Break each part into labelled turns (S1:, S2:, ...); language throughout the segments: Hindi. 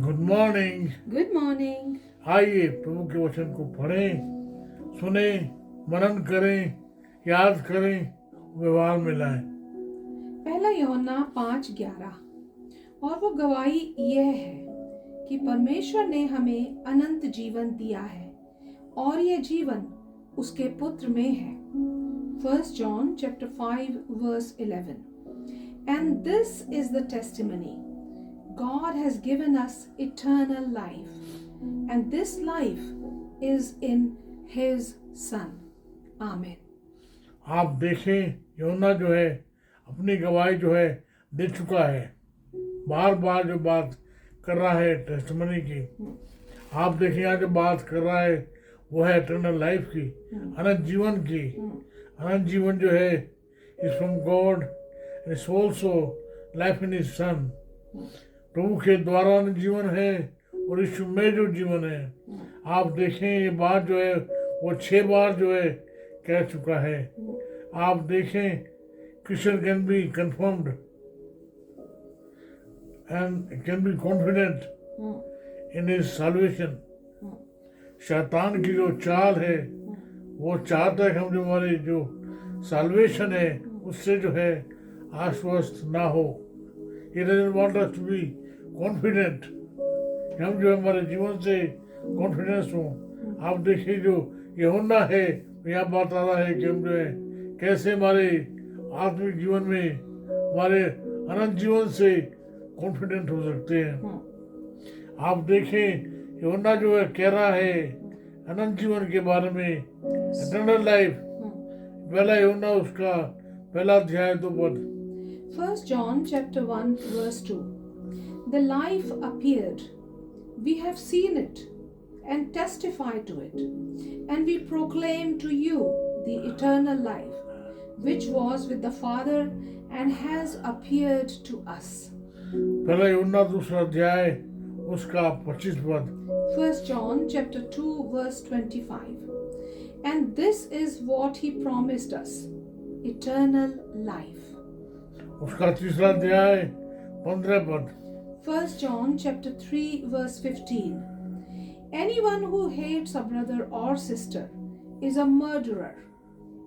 S1: Good morning.
S2: Good morning.
S1: आइए प्रभु के वचन को पढ़ें, सुने, मनन करें, याद करें, व्यवहार में लाएं।
S2: पहला यूहन्ना 5:11। और वो गवाही यह है कि परमेश्वर ने हमें अनंत जीवन दिया है और यह जीवन उसके पुत्र में है। 1 John chapter 5 verse 11. And this is the testimony. God has given us eternal life, and this life is in His Son. Amen.
S1: आप देखें, यूहन्ना जो है अपनी गवाही जो है दे चुका है, बार बार जो बात कर रहा है टेस्टिमनी की। आप देखें यहाँ जो बात कर रहा है वो है इटर्नल लाइफ की, अनंत जीवन की। अनंत जीवन जो है is from God and is also life in his son. प्रभु के द्वारा अनंत जीवन है और यीशु में जो जीवन है। आप देखें ये बात जो है वो 6 बार जो है कह चुका है। आप देखें, Christian can be confirmed and can be confident in his salvation. शैतान की जो चाल है वो चाहता है कि हम जो हमारी जो सैल्वेशन है उससे जो है आश्वस्त ना हो। He doesn't want us to be confident, हम जो हमारे जीवन से कॉन्फिडेंस हो। आप देखिए जो यूहन्ना है यहाँ बात आ रहा है कि हम जो है कैसे हमारे आत्मिक जीवन में हमारे अनंत जीवन से कॉन्फिडेंट हो सकते हैं। आप देखें यूहन्ना जो है कह रहा है अनंत जीवन के बारे में, इटर्नल लाइफ। पहला यूहन्ना उसका पहला अध्याय 2 पद।
S2: 1 John chapter 1 verse 2. The life appeared. We have seen it and testify to it. And we proclaim to you the eternal life, which was with the Father and has appeared to us.
S1: पहला यूहन्ना दूसरा अध्याय उसका 25 पद।
S2: 1 John chapter 2 verse 25. And this is what he promised us, eternal life.
S1: उसका तीसरा अध्याय 15 पद।
S2: 1 John chapter 3 verse 15. Anyone who hates a brother or sister is a murderer,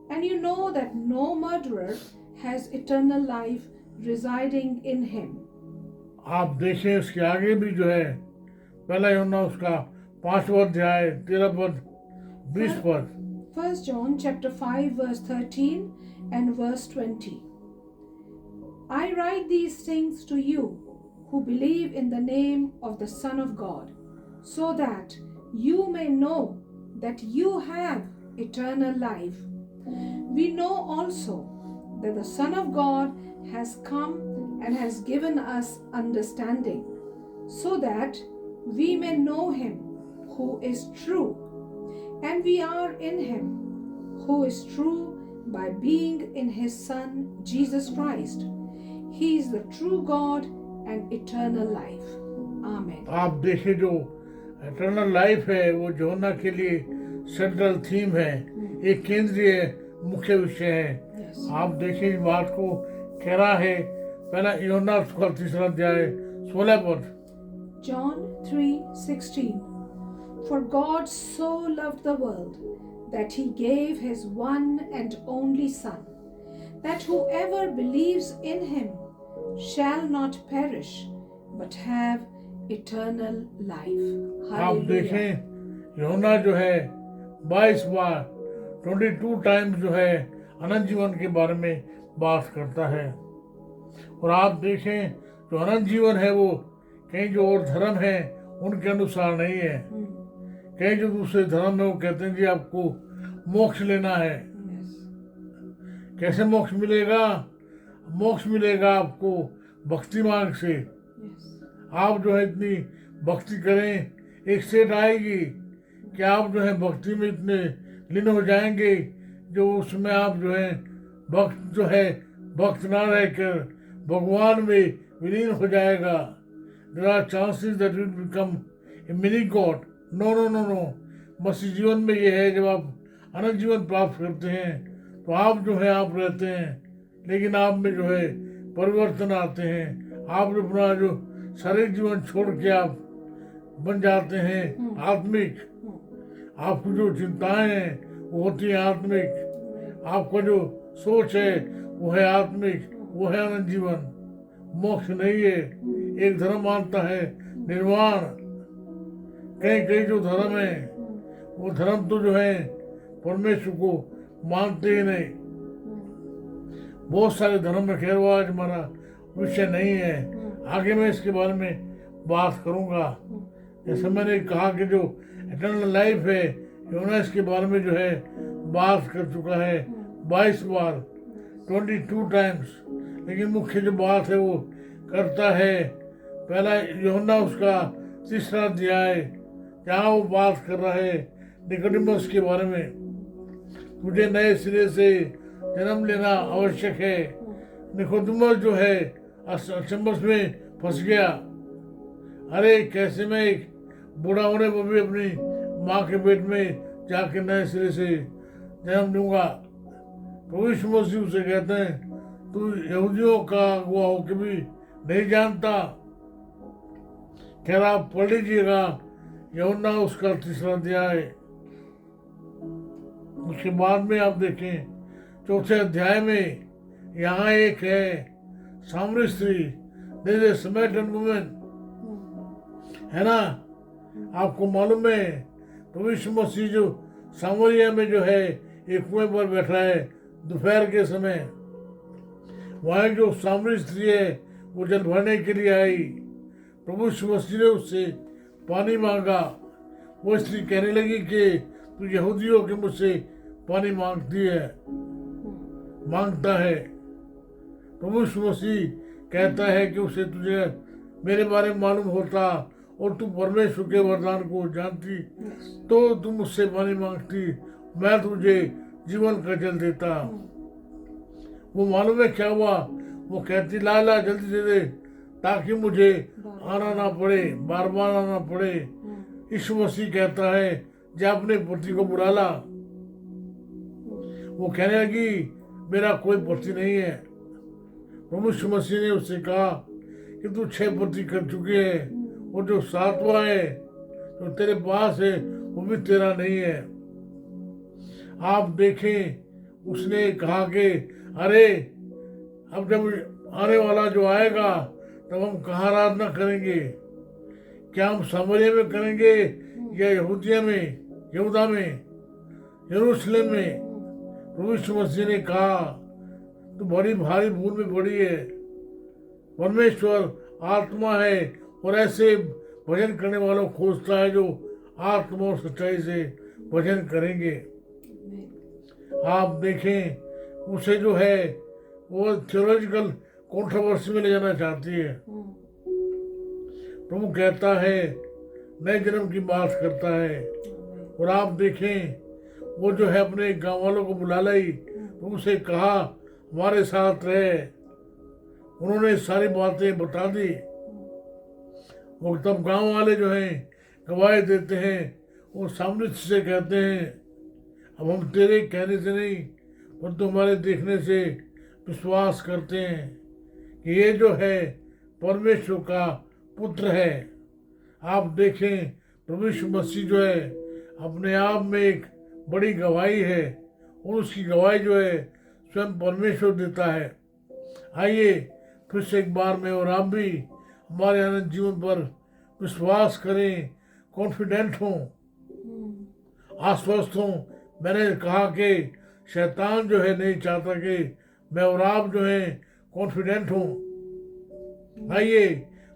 S2: and you know that no murderer has eternal life residing in him.
S1: आप देखें उसके आगे भी जो है पहला यूहन्ना उसका 5वां अध्याय 13 पद 20 पद।
S2: 1 John chapter 5 verse 13 and verse 20. I write these things to you who believe in the name of the Son of God, so that you may know that you have eternal life. We know also that the Son of God has come and has given us understanding, so that we may know him who is true. And we are in him who is true by being in his Son Jesus Christ. He is the true God and eternal life. Amen.
S1: आप देखें जो इटर्नल लाइफ है वो यूहन्ना के लिए सेंट्रल थीम है, एक केंद्रीय मुख्य विषय है।
S2: Yes.
S1: आप देखें इस बात को कह रहा है पहला यूहन्ना उसका तीसरा अध्याय 16 पद।
S2: John 3:16. For God so loved the world that he gave his one and only Son, that whoever believes in him shall not perish but have eternal life.
S1: आप
S2: Hallelujah.
S1: देखें यूहन्ना जो है 22 बार 22 टाइम्स जो है अनंत जीवन के बारे में बात करता है। और आप देखें जो अनंत जीवन है वो कहीं जो और धर्म है उनके अनुसार नहीं है। कहीं जो दूसरे धर्म है वो कहते हैं कि आपको मोक्ष लेना है।
S2: Yes.
S1: कैसे मोक्ष मिलेगा? मोक्ष मिलेगा आपको भक्ति मार्ग से।
S2: Yes.
S1: आप जो है इतनी भक्ति करें, एक स्टेट आएगी कि आप जो है भक्ति में इतने लीन हो जाएंगे जो उसमें आप जो है भक्त ना रहकर भगवान में विलीन हो जाएगा। There are chances that will become a mini god. No no no no, मसीह जीवन में ये है जब आप अनंत जीवन प्राप्त करते हैं तो आप जो है आप रहते हैं, लेकिन आप में जो है परिवर्तन आते हैं, आप जो अपना जो शारीरिक जीवन छोड़ के आप बन जाते हैं आत्मिक, आपकी जो चिंताएं हैं वो होती है आत्मिक, आपका जो सोच है वो है आत्मिक, वो है अनंत जीवन। मोक्ष नहीं है, एक धर्म मानता है निर्वाण। कई कई जो धर्म है वो धर्म तो जो है परमेश्वर को मानते ही नहीं। बहुत सारे धर्म में, खैर वो आज हमारा विषय नहीं है, आगे मैं इसके बारे में बात करूंगा। जैसे मैंने कहा कि जो इटर्नल लाइफ है यूनास के बारे में जो है बात कर चुका है 22 बार, 22 टाइम्स। लेकिन मुख्य जो बात है वो करता है पहला यूहन्ना उसका 3रा अध्याय, जहाँ वो बात कर रहा है निकोडिमस के बारे में। तुझे नए सिरे से जन्म लेना आवश्यक है। निकोडिमस जो है अचंभव में फंस गया। अरे कैसे मैं एक बूढ़ा होने पर भी अपनी माँ के पेट में जाके नए सिरे से जन्म लूंगा। तो यीशु मसीह उसे कहते हैं तू यहूदियों का अगुआ होकर भी नहीं जानता। खैर आप पढ़ लीजिएगा यूहन्ना उसका 3रा अध्याय। उसके बाद में आप देखें 4थे अध्याय में, यहाँ एक है सामरी स्त्री, देयर इज समैरिटन वुमन, है ना। आपको मालूम है तो यीशु मसीह जो सामरिया में जो है एक कुएं पर बैठा है दोपहर के समय, वहाँ जो सामरी स्त्री है वो जल भरने के लिए आई। प्रभु यीशु मसीह ने उससे पानी मांगा। वो स्त्री कहने लगी कि तू यहूदियों के मुझसे पानी मांगता है। प्रभु यीशु मसीह कहता है कि उसे तुझे मेरे बारे में मालूम होता और तू परमेश्वर के वरदान को जानती तो तू मुझसे पानी मांगती, मैं तुझे जीवन का जल देता। वो मालूम है क्या हुआ, वो कहती ला जल्दी दे दे ताकि मुझे आना ना पड़े, बार बार आना पड़े। यीशु मसीह कहता है जा अपने पति को बुला ला। वो कहने लगी मेरा कोई पति नहीं है। प्रभु यीशु मसीह ने उससे कहा कि तू 6 पति कर चुकी है और जो 7वां है जो तेरे पास है वो भी तेरा नहीं है। आप देखें उसने कहा कि अरे अब जब आने वाला जो आएगा तब हम कहाँ आराधना करेंगे, क्या हम सामरिया में करेंगे या यहूदिया में, यहूदा में, यरूशलेम में। प्रभु यीशु मसीह ने कहा तो बड़ी भारी भूल में पड़ी है। परमेश्वर आत्मा है और ऐसे भजन करने वालों को खोजता है जो आत्मा और सच्चाई से भजन करेंगे। आप देखें उसे जो है वो थियोलॉजिकल कंट्रोवर्सी में ले जाना चाहती है। प्रभु कहता है नए जन्म की बात करता है। और आप देखें वो जो है अपने गांव वालों को बुला लाई, तो उसे कहा हमारे साथ रहे। उन्होंने सारी बातें बता दी। वो तब गांव वाले जो हैं गवाही देते हैं और सामने से कहते हैं अब हम तेरे कहने से नहीं पर तुम्हारे देखने से विश्वास करते हैं कि ये जो है परमेश्वर का पुत्र है। आप देखें प्रभु यीशु मसीह जो है अपने आप में एक बड़ी गवाही है और उसकी गवाही जो है स्वयं परमेश्वर देता है। आइए फिर से एक बार में और आप भी हमारे अनंत जीवन पर विश्वास करें, कॉन्फिडेंट हों, आश्वस्त हों। मैंने कहा कि शैतान जो है नहीं चाहता कि मैं और आप जो है कॉन्फिडेंट हों। आइए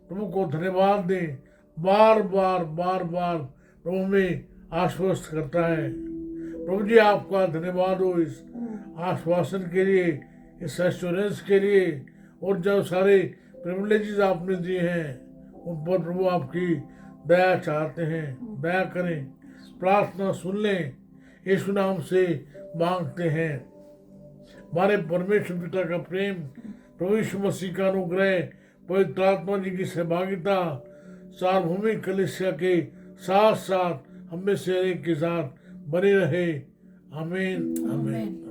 S1: प्रभु को धन्यवाद दें। बार बार प्रभु में आश्वस्त करता है। प्रभु जी आपका धन्यवाद हो इस आश्वासन के लिए, इस एश्योरेंस के लिए और जो सारे प्रिविलेजेस आपने दिए हैं उन पर प्रभु आपकी दया चाहते हैं। दया करें, प्रार्थना सुन लें, यीशु नाम से मांगते हैं। हमारे परमेश्वर पिता का प्रेम, प्रभु यीशु मसीह का अनुग्रह, पवित्र आत्मा जी की सहभागिता सार्वभौमिक कलीसिया के साथ साथ हमें से एक के साथ बनी रहे। आमीन आमीन।